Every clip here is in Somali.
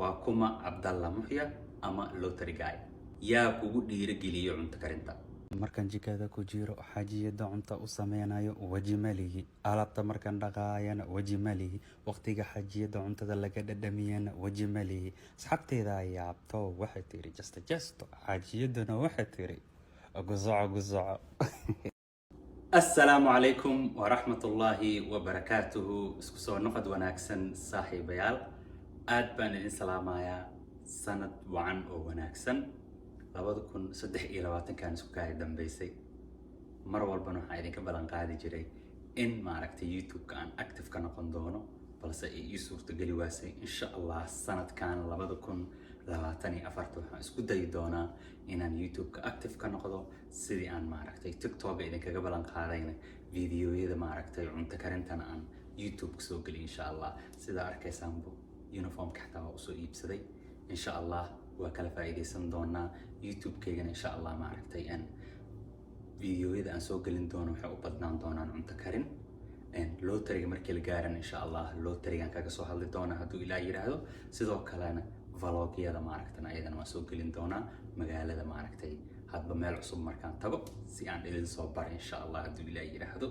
waa kuma Cabdalla Muxya ama Lottery Guy. yaa kugu dhiirigeliyo cunto karinta? markaan jikada ku jiro xajiyada cunta u sameynayo waji malihi, alaabta markaan dhaqaayana waji malihi, waqtiga xajiyada cuntada laga dhadhamiyana waji malihi. asxaabteyda ayaa abto waxay tiri jesto xajiyadana waxay tiri gusoco. Assalaamu calaykum waraxmatullaahi wabarakaatuhu. isku soo noqod wanaagsan saaxiibayaal, aad baan idin salaamayaa. sanad wacan oo wanaagsan 2023 isku kaay dambeysay. mar walbana waxaan idinka ballan qaadi jiray in maaragtay YouTube-ka aan active ka noqon doono, balse ay ii suurtageli waasay. insha Allah sanadkan 2024 waxaan isku dayi doonaa inaan YouTube-ka active ka noqdo, sidii aan maaragtay TikTok idinkaga ballan qaadayna fiidiyoyada maaragtay cunto karintana aan YouTube soo geli insha Allah. sida arkaysaanbo uniformka xataa waa usoo iibsaday. insha Allah waa kala faa'iideysan doonaa. YouTube-keygana insha Allah maaragtay fiidiyoyada aan soo gelin doono waxay u badnaan doonaan cunto karin. lottery markii la gaaran insha Allah lottery-gan kaga soo hadli doonaa hadduu Ilaahay yiraahdo. sidoo kalena vlogyada maaragtay ayadana waan soo gelin doonaa magaalada maaragtay hadba meel cusub markaan tago, si aan idin soo bar insha Allah hadduu Ilaahay yiraahdo.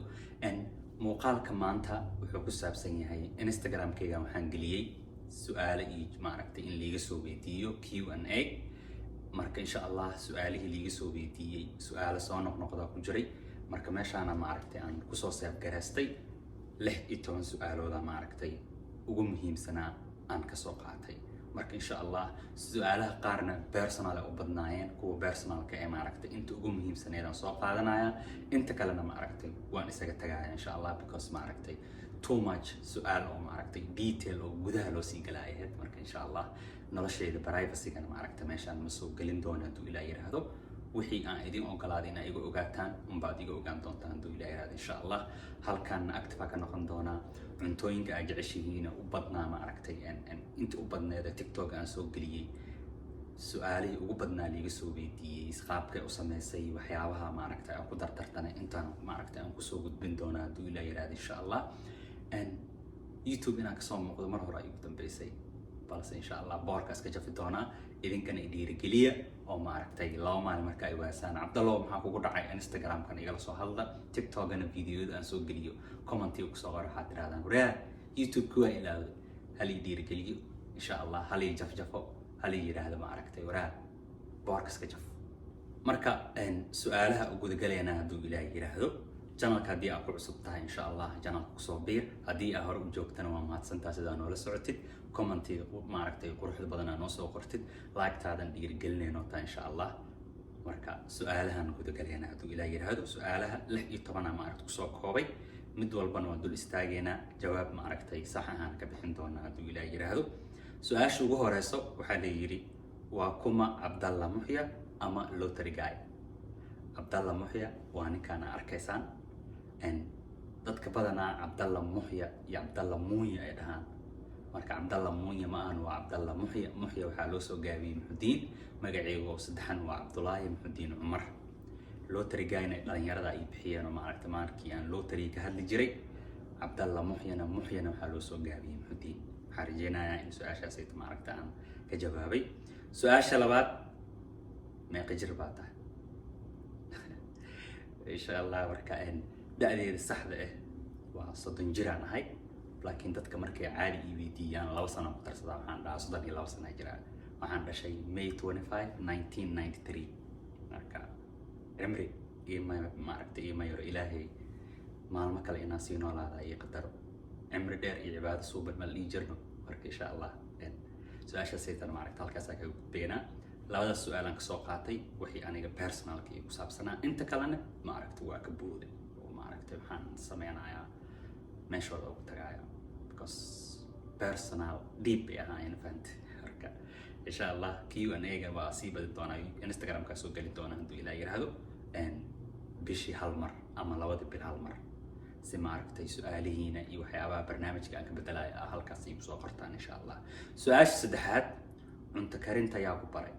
muuqaalka maanta wuxuu ku saabsan yahay Instagram-keyga waxaan geliyay su'aalo iyo maaragtay in liiga soo weydiiyo Q&A. marka insha Allah su'aalihii liiga soo weydiiyay su'aalo soo noqnoqda ku jiray. marka meeshaana maaragtay aan ku soo save gareystay 16 su'aalooda maaragtay ugu muhiimsanaa aan ka soo qaatay. marka insha Allah su'aalaha qaarna personal ay u badnaayeen, kuwa personalka ee maaragtay inta ugu muhiimsaneed aan soo qaadanaya, inta kalena maaragtay waan isaga tagaya insha Allah, because maaragtay too much su'aal oo maaragtay detail oo gudaha loo sii galaayahay. marka insha Allah noloshayda privacy-gana maaragtay meeshaan ma soo gelin doono hadduu Ilaahay yiraahdo. wixii aan idin ogolaaday in ay iga ogaataan unbaad iga ogaan doontaan hadduu Ilaahay yiraahdo insha Allah. halkan active ka noqon doonaa. cuntooyinka aad jeceshihiin u badnaa maaragtay inta u badneeda TikTok aan soo geliyay su'aalihii ugu badnaa liiga soo weydiiyay, qaabkay u sameysay, waxyaabaha maaragtay aan ku dartartanay intaan maaragtay aan kusoo gudbin doonaa hadduu Ilaahay yiraahdo insha Allah. YouTube inaan kasoo muuqdo mar hore ay ugu dambeysay, balse insha Allah boorkaas ka jafi doonaa. idinkana i dhiirigeliya oo maaragtay 2 maalin marka ay waasaan Cabdallo maxaa kugu dhacay Instagram-kan igala soo hadla, TikTok-gana fiidiyoyada aan soo geliyo comment-iga ku soo qor. waxaad tirahdaan waraa YouTube-ku waa ilaaway, hal i dhiirigeliyo insha Allah, hal i jafjafo, hal i yiraahdo maaragtay waraa boorkaas ka jaf. marka su'aalaha ugu gudagaleena hadduu Ilaahay yiraahdo. channelka haddii aad ku cusub tahay insha Allah channelka kusoo biir. haddii aad hore u joogtana waa mahadsantahay sidaa noola socotid, commentiga maaragtay quruxda badan aad noo soo qortid, like-taadan dhiirigelinayno taa insha Allah. marka su'aalahan gudagaleena hadduu Ilaahay yiraahdo. su'aalaha 16 aan maaragtay kusoo koobay, mid walbana waa dul istaageena, jawaab maaragtay sax ahaan ka bixin doonaa hadduu Ilaahay yiraahdo. su-aasha ugu horeyso waxaa la yiri waa kuma Cabdalla Muxya ama Lottery Guy? Cabdalla Muxya waa ninkaan arkaysaan. dadka badanaa Cabdalla Muxya iyo Cabdalla Muunya ay dhahaan. marka Cabdalla Muunya ma ahan, waa Cabdalla Muxya. Muxya waxaa loo soo gaabiyey Muxudiin, magaceegu saddexan waa Cabdullaahi Muxudiin Cumar. Lottery Guy-na dhalinyarada ay bixiyeen oo maaragtay markii aan lottery ka hadli jiray. Cabdalla Muxyana waxaa loo soo gaabiyey Muxudiin. waxaan rajeynayaa in su-aashaas ay maaragtay aan ka jawaabay. su-aasha labaad, meeqa jir baa tahay? insha Allah marka da'deeda saxda ah waa 30 jir aan ahay, laakiin dadka markay caadi ii weydiiyaan 2 sano ku darsadaa waxaan dhahaa 32 sano jira. waxaan dhashay May 25, 1993. marka cimri iyo maaragtay iyo mayro Ilaahay maalmo kale inaan sii noolaada iyo qadaro cimri dheer iyo cibaado suuban ma lii jirno. marka insha Allah su-aashaas aytan maaragtay halkaas ka gudbeena. labada su'aal aan ka soo qaatay wixii aniga personalka iyo ku saabsanaa, inta kalena maaragtay waa ka booday oo maaragtay waxaan sameynayaa meeshooda ugu tagaaya, because personal deep ay ahaayeen fahantay. marka insha Allah Q&A-ga waa sii badi doonaa, Instagram-ka soo geli doonaa hadduu Ilaahay yiraahdo. bishii hal mar ama 2 bil hal mar, si maaragtay su'aalihiina iyo waxyaabaha barnaamijka aan ka bedelayo halkaas igu soo qortaan insha Allah. su-aasha saddexaad, cunto karinta yaa ku baray?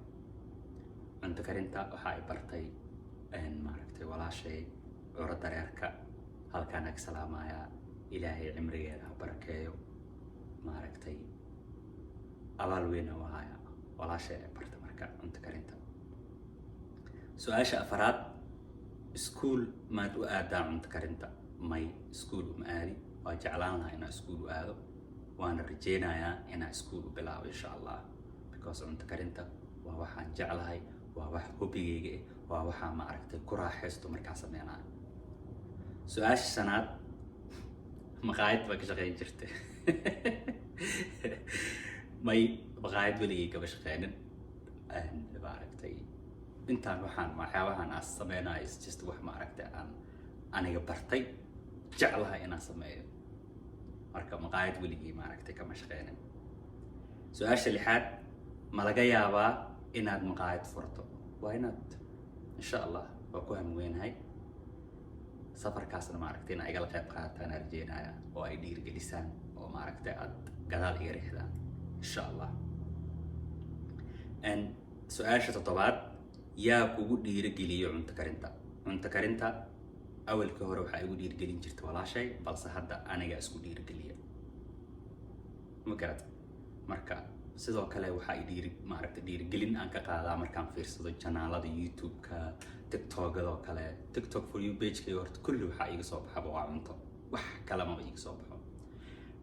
cunto karinta waxa ay bartay maaragtay walaashay curo dareerka. halkaan ag salaamayaa, Ilaahay cimrigeeda ha barakeeyo. maaragtay abaal weyn oo haya walaashay ay barta marka cunto karinta. Su-aasha afaraad, iskuul maad u aadaa cunto karinta? May, iskuul uma aadi. Waa jeclaan lahaa inaan iskuul u aado, waana rajeynayaa inaan iskuul u bilaabo insha Allah, because cunto karinta waa waxaan jeclahay, waa wax hobigayga ah, waa waxaan maaragtay ku raaxaysto markaan sameynayo. Su-aasha shanaad, maqaayad baa ka shaqeyn jirtay? May, maqaayad weligay kama shaqeynin. Maaragtay intaan waxyaabahan aan sameynayo is just wax maaragtay aan aniga bartay, jeclahay inaan sameeyo. Marka maqaayad weligay maaragtay kama shaqeynin. Su-aasha lixaad, ma laga yaabaa inaad maqaayad furto? Why not? Insha Allah waa ku hamweynahay. Safarkaasna maaragtay inay igala qayb qaataan rajeynaya oo ay dhiirigelisaan oo maaragtay aad gadaal iga riixdaan insha Allah. Su-aasha toddobaad, yaa kugu dhiirigeliyo cunto karinta? Cunto karinta awalkii hore waxaa igu dhiirigelin jirtay walaashay, balse hadda aniga isku dhiirigeliya. Ma garad? Marka sidoo kale waxaa maaragtay dhiirigelin aan ka qaadaa markaan fiirsado janaalada YouTube-ka, TikTok-gadoo kale. TikTok for you page-kayga horta kulli waxaa iga soo baxaba waa cunto, wax kale maba iga soo baxo.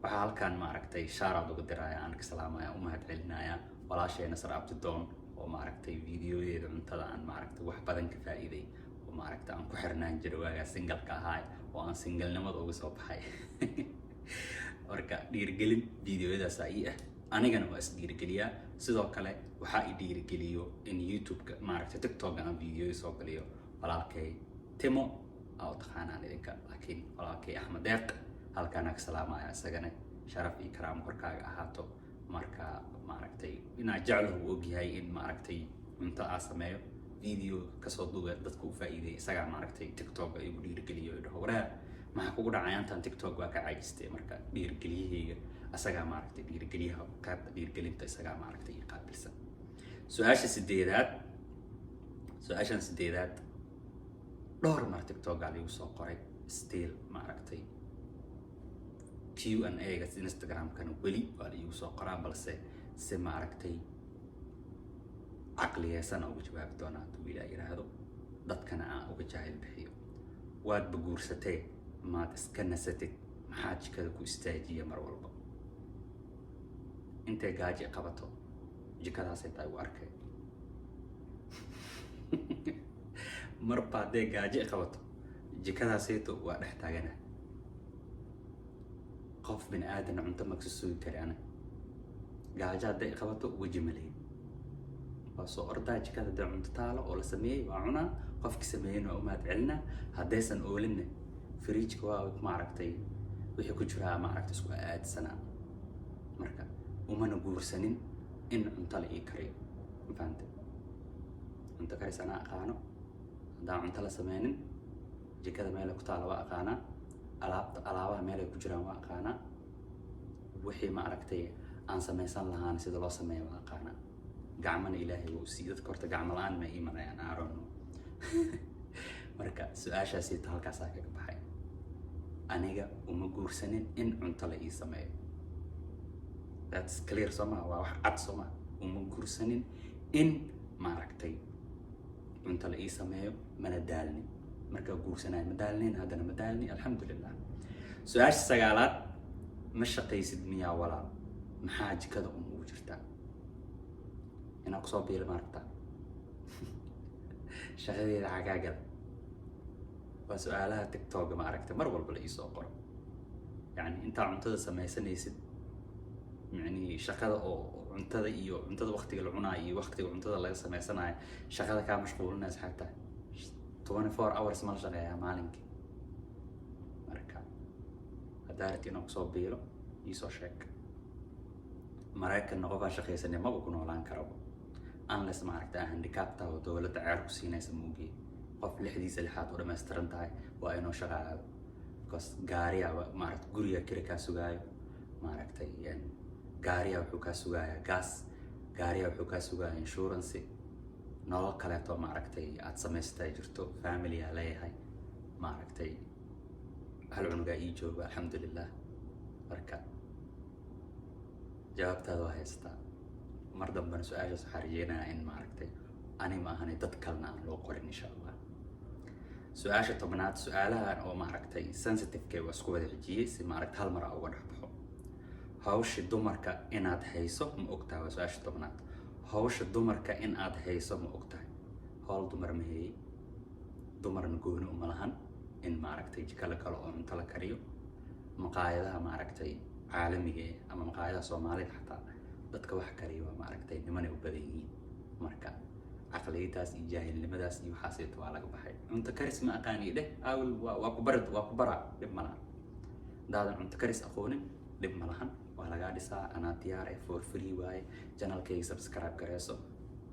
Waxaa halkaan maaragtay shaaraad uga diraya, aan ka salaamaya, u mahadcelinaya walaashay Nasr Abdidoon oo maaragtay videoyeeda cuntada aan maaragtay wax badan ka faa'iiday, oo maaragtay aan ku xirnaan jiray waagaa single-ka ahaa oo aan single-nimada uga soo baxay. Marka dhiirigelin videoyadaas ii ah, anigana waa is dhiirigeliyaa. Sidoo kale waxaa i dhiirigeliyo in YouTube-ka maaragtay TikTok-ga aan videoyo soo galiyo walaalkay Timo oo taqaanaan idinka, laakiin walaalkay Axmed Deeq halkaan ka salaamaya, isagana sharaf iyo karaamo korkaaga ahaato. Marka maaragtay inaan jeclo uu ogyahay in maaragtay cunto aan sameeyo, video kasoo duuba dadka u faa'iideeyo, isagaa maaragtay TikTok-ga igu dhiirigeliyo oo dhaho waraa maxaa kugu dhacay intaan TikTok waa ka caajistay. Marka dhiirigeliyahayga asagaa maaragtay dhiirigeliyaha qaybta dhiirigelinta isagaa maaragtay ii qaabilsan. Su-aashan sideedaad, dhowr mar TikTok-gaa liigu soo qoray still maaragtay Q&A-ga Instagram-kana weli waa liigu soo qoraa, balse si maaragtay caqliyeysan uga jawaabi doonaa hadduu Ilaahay yiraahdo, dadkana aan uga jaahil bixiyo. Waad baguursatee, maad iska nasatid, maxaa jikada ku istaajiya mar walba? Intay gaaji qabato jikadaasay tahay u arkay. Marba hadday gaaji qabato jikadaasayto waa dhex taagana. qof bini aadan cunto ma sugi kari ana. Gaajo hadday qabato waji ma leeyin. waa soo ordaa jikada hadday cunto taalo oo la sameeyey waa cunaa, qofki sameeyeyna waa u mahadcelinaa. haddaysan oolinna fridge-ka waa maaragtay wixii ku jiraa maaragtay isku aadsanaa. marka umana guursanin in cunto la ii kariyo, ma fahantay? cunto karis anaa aqaano, haddaan cunto la sameynin jikada meelay ku taalo waa aqaanaa, alaabaha meelay ku jiraan waa aqaanaa, wixii maaragtay aan samaysan lahaan sida loo sameeyo waa aqaanaa. gacmana Ilaahay wuu siiyay, dadka horta gacmo la-aan ma ii marayaan, I don't know. marka su-aashaasi halkaasaa kaga baxay. aniga uma guursanin in cunto la ii sameeyo. That's clear soo maa, waa wax cad soo maa. uma guursanin in maaragtay cunto la ii sameeyo, mana daalnin. markaa guursanayo ma daalnin, haddana ma daalni, alxamdulillah. su-aasha sagaalaad, ma shaqaysid miyaa walaal? maxaa jikada ugu jirtaa? inaan kusoo biilo maaragtaa shaqadeeda cagaagala. waa su-aalaha TikTok-ga maaragtay mar walba la ii soo qoro. yani intaa cuntada samaysanaysid, يعني shaqada oo cuntada iyo cuntada waqtiga la cunaayo iyo waqtiga cuntada laga sameysanayo shaqada ka mashquulinaysa xagta 24 hours ma shaqeeyaa maalinkii. marka hadaarti inuu soo biilo ii soo sheeg. maraykan qof shaqaysanay ma ku noolaan karo unless maaragtay handicapta oo dawladda ceer ku siinaysa muugi. qof lixdiisa lixaad u dhameystiran tahay waa inuu shaqaado, because gaariya maaragtay guriga kira ka sugaayo, maaragtay gaariya wuxuu ka sugayaa gas, gaariya wuxuu ka sugayaa insurance, nolol kaleeto maaragtay aad samaystay jirto, family aa leeyahay, maaragtay hal cunuga ii jooga alxamdulillah. marka jawaabtaada waa haystaa. mar dambana su-aashaas waxaan rajeynayaa in maaragtay ani ma ahani dad kalena aan loo qorin insha allah. su-aasha tobnaad, su-aalahan oo maaragtay sensitive-ke waa isku wada xijiyey si maaragta hal mar uga dhex baxo. hawsha dumarka inaad hayso ma ogtahay? waa su-aasha tobnaad. hawsha dumarka in aad hayso ma ogtahay? hawl dumar ma heeyey, dumarna gooni uma lahan in maaragtay jika la galo oo cunto la kariyo. maqaayadaha maaragtay caalamiga ama maqaayadaha soomaalida xataa dadka wax kariyo waa maaragtay nimanay u badan yihiin. marka caqliyadaas iyo jaahilnimadaas iyo waxaasayta waa laga baxay. cunto karis ma aqaani dheh, awil waa ku bara dhib ma lahan. hadaadan cunto karis aqoonin dhib ma lahan, waa lagaa dhisaa. anaa diyaar for free waaye. channelkayga subscribe gareyso.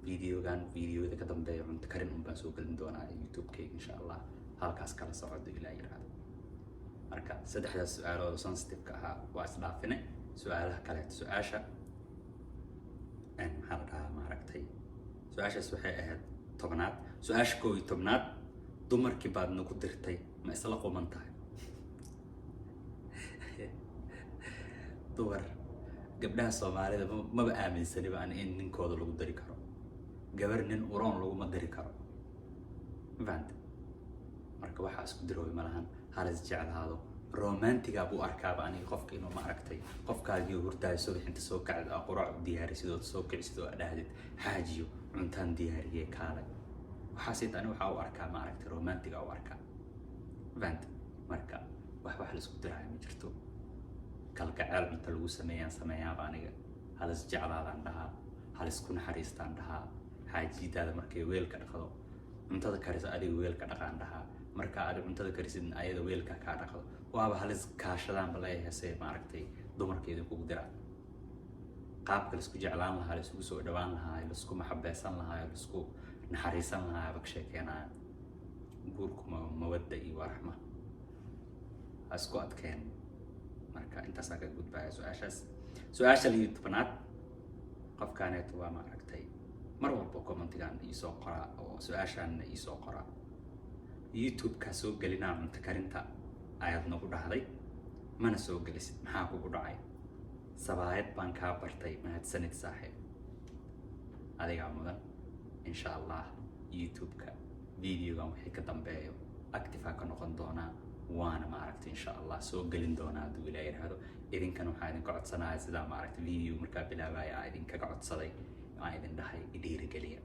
videoyada ka dambeeya cunto karin un baan soo gelin doonaa youtube-kayga insha allah. halkaas kala socdo ilaa yiraahdo. marka saddexdaas su-aalood oo sensitive-ka ahaa waa isdhaafine. su-aalaha kaleeto su-aasha maxaa la dhahaa maaragtay, su-aashaas waxay ahayd tobnaad. su-aasha 11aad, dumarkii baad nagu dirtay ma isla quman tahay? dumar gabdhaha soomaalida maba aaminsaniba an in ninkooda lagu dari karo. gabar nin uroon laguma dari karo, ma fahamta? marka waxaa isku dirooy ma lahan. halis jeclaado. romantiga buu arkaaba aniga qofka inuu maaragtay qofkaagii hurdaayo subax inta soo kacdo aa quraac u diyaarisidoo soo kicisidoo aa dhahdid xaajiyo cuntaan diyaariyey kaalay. waxaasayt ani waxaa u arkaa maaragtay romantiga u arkaa, ma fahamta? marka wax laisku diraayo ma jirto. kalgaceel cunta lagu sameeyaaba aniga. halis jeclaadaan dhahaa, halisku naxariistaan dhahaa. xaajidaada markay weelka dhaqdo cuntada karisa adiga weelka dhaqaan dhahaa. marka aad cuntada karisidna ayada weelka kaa dhaqdo. waaba halis kaashadaan ba leeyahay se maaragtay dumarkeeda kugu diraan. qaabka laisku jeclaan lahaa, laisku soo dhawaan lahaa, laisku maxabeysan lahaa, laisku naxariisan lahaa ba ka sheekeenaya. guurku mawadda iyo waraxma ha isku adkeen. marka intaasaa ka gudbaya su-aashaas. su-aasha 12aad, qofkaaneeto waa maaragtay mar walba commentigan iisoo qoraa oo su-aashaanna iisoo qoraa. youtube-ka soo gelinaa cunto karinta ayaad nagu dhahday, mana soo gelisid, maxaa kugu dhacay? sabaayad baan kaa bartay, mahadsanid saaxiib. adigaa mudan. insha allah youtube-ka videogan wixii ka dambeeyo active ka noqon doonaa, waana maaragtay insha allah soo gelin doonaa hadduu ilaa yiraahdo. idinkan waxaa idinka codsanaya sidaa maaragtay video markaa bilaabaya aa idinkaga codsaday aan idin dhahay dhiirigeliya.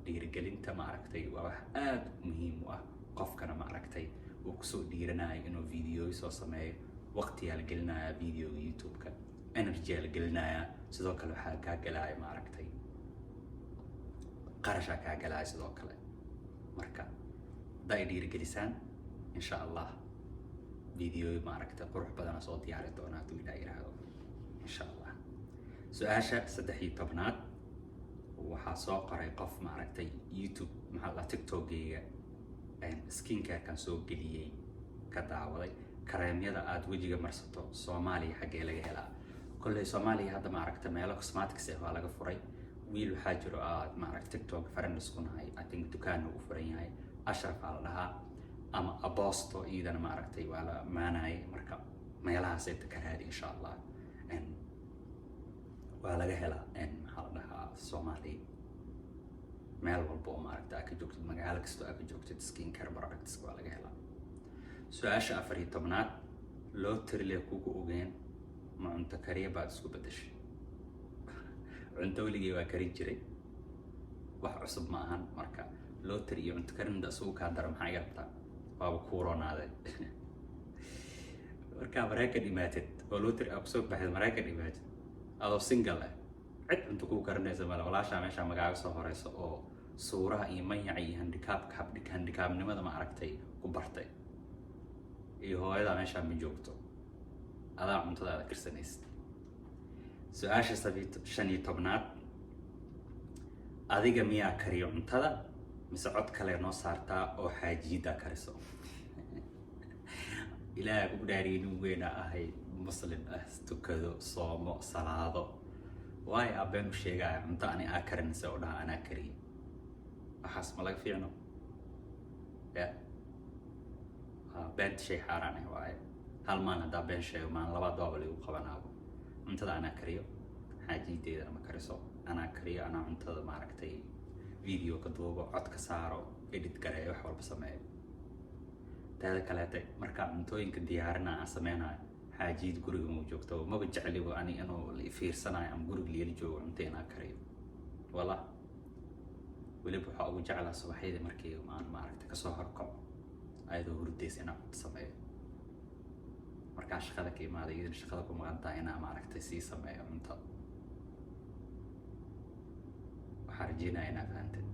dhiirigelinta maaragtay waa wax aad muhiim u ah. qofkana maaragtay uu kusoo dhiiranayo inuu videoy soo sameeyo. waqtiyaa la gelinayaa videoga youtube-ka, energyaa la gelinayaa. sidoo kale waxaa kaa galaya maaragtay qarashaa kaa galaya sidoo kale. marka haddaa i dhiirigelisaan insha allah videoy maaragtay qurux badana soo diyaari doonaa hadduu ilaa yiraahdo insha allah. su-aasha 13aad, waxaa soo qoray qof maaragtay youtube maxaa la tiktok-gayga skincare-kan soo geliyey ka daawaday. kareemyada aad wejiga marsato Soomaaliya xaggee laga helaa? kolley Soomaaliya hadda maaragtay meelo cosmetics waa laga furay. wiil waxaa jiro aad maaragtay tiktok friends ku nahay, I think dukaan uu furan yahay, Ashraf la dhahaa ama Abosto iyadana maaragtay waa la maanay. marka meelahaasay ka raadi insha allah. waa laga helaa maxaa la dhahaa Soomaaliya meel walba oo maaragtay aad ka joogtid, magaalo kasta aad ka joogtid skincare products waa laga helaa. su-aasha 14aad, loo tirile kugu ogeen ma cunto kariya baad isku bedeshay? cunto weligay waa karin jiray, wax cusub ma ahan. marka loo tiri iyo cunto karinda isugu kaa dara maxaa iga rabtaa? waaba kuu roonaaday. markaa Maraykan imaatid oo loo tiri aad kusoo baxeed Maraykan imaatid adoo single ah, cid cunto kuu karinaysa male. walaashaa meeshaa magaaga soo horeysa oo suuraha iyo manyaca iyo handikaabnimada maaragtay ku bartay, iyo hooyadaa meeshaa ma joogto, adaa cuntadaada karsanaysa. su-aasha 15aad, adiga miyaa kariyo cuntada mise cod kale noo saartaa oo xaajiida kariso? ilaahay ku dhaariyay nin weyna ahay, muslim ah, tukado, soomo, salaado. waayo aabeen u sheegaya cunto ani aa karinaysa oo dhaha anaa kariye. waxaas ma laga fiicno? ya beenta shay xaaraan ah waaye. hal maan haddaa been sheego maan labaad waaba lagu qabanaabo. cuntada anaa kariyo, xaajideeda ama kariso, anaa kariyo anaa cuntada maaragtay video ka duubo cod ka saaro edit gareeyo wax walba sameeyo taada kaleete markaa cuntooyinka diyaarina aan sameynayo xaajiid guriga muu joogto maba jeclibo ani inuu la fiirsanayo ama guriga leeli joogo cunto inaa kariyo wala weliba waxaa ugu jeclaa subaxyadii markii aan maaragtay kasoo horkaco ayadoo hurdaysa inaan cunto sameeyo markaa shaqada ka imaaday idin shaqada ku maqan tahay inaa maaragtay sii sameeyo cunto waxaa rajeynaya inaa fahantay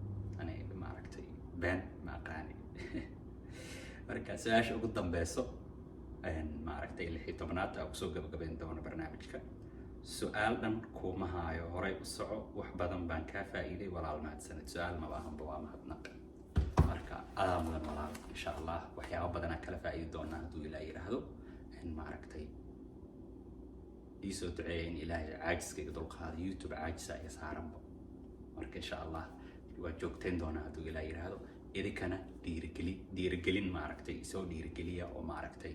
ani maaragtay been ma aqaani marka su-aasha ugu dambeyso maaragtay 16aad aan kusoo gabagabayn doono barnaamijka su-aal dhan kuma haayo horay u soco wax badan baan kaa faa'iiday walaal mahadsanid su-aal ma baahanba waa mahadnaq marka adaa mudan walaal insha allah waxyaabo badanaa kala faa'iidi doonaa hadduu ilaah yidhaahdo maaragtay iisoo duceeya in ilaahay caajiskayga dulqaado youtube caajisa iyo saaranba marka insha allah waa joogtayn doonaa hadduu ilaah yidhaahdo idinkana dhiirigelin maaragtay isoo dhiirigeliya oo maaragtay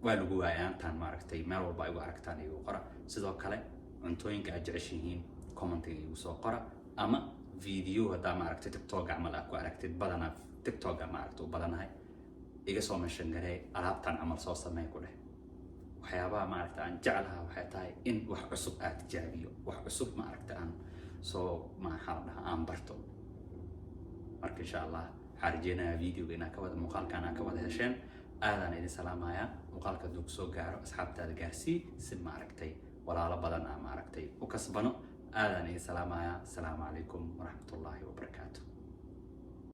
waa lagu waayaantaan maaragtay meel walba igu aragtaan igu qora sidoo kale cuntooyinka aad jeceshihiin commentiga igu soo qora ama video haddaa maaragtay tiktok camal aad ku aragtid badanaa tiktok maaragtay u badanahay iga soo mention garee alaabtaan camal soo samey ku dheh waxyaabaha maaragtay aan jeclaha waxay tahay in wax cusub aad tijaabiyo wax cusub maaragtay aan soo maxaa dhahaa aan barto marka insha allah waxaan rajeynayaa videoga inaan ka wada muuqaalkaan aan ka wada hesheen aadaan idin salaamayaa muuqaalka hadduu kusoo gaaro asxaabtaada gaarsii si maaragtay walaalo badan aan maaragtay u kasbano aadaan idin salaamayaa asalaamu calaykum waraxmatullaahi wabarakaatu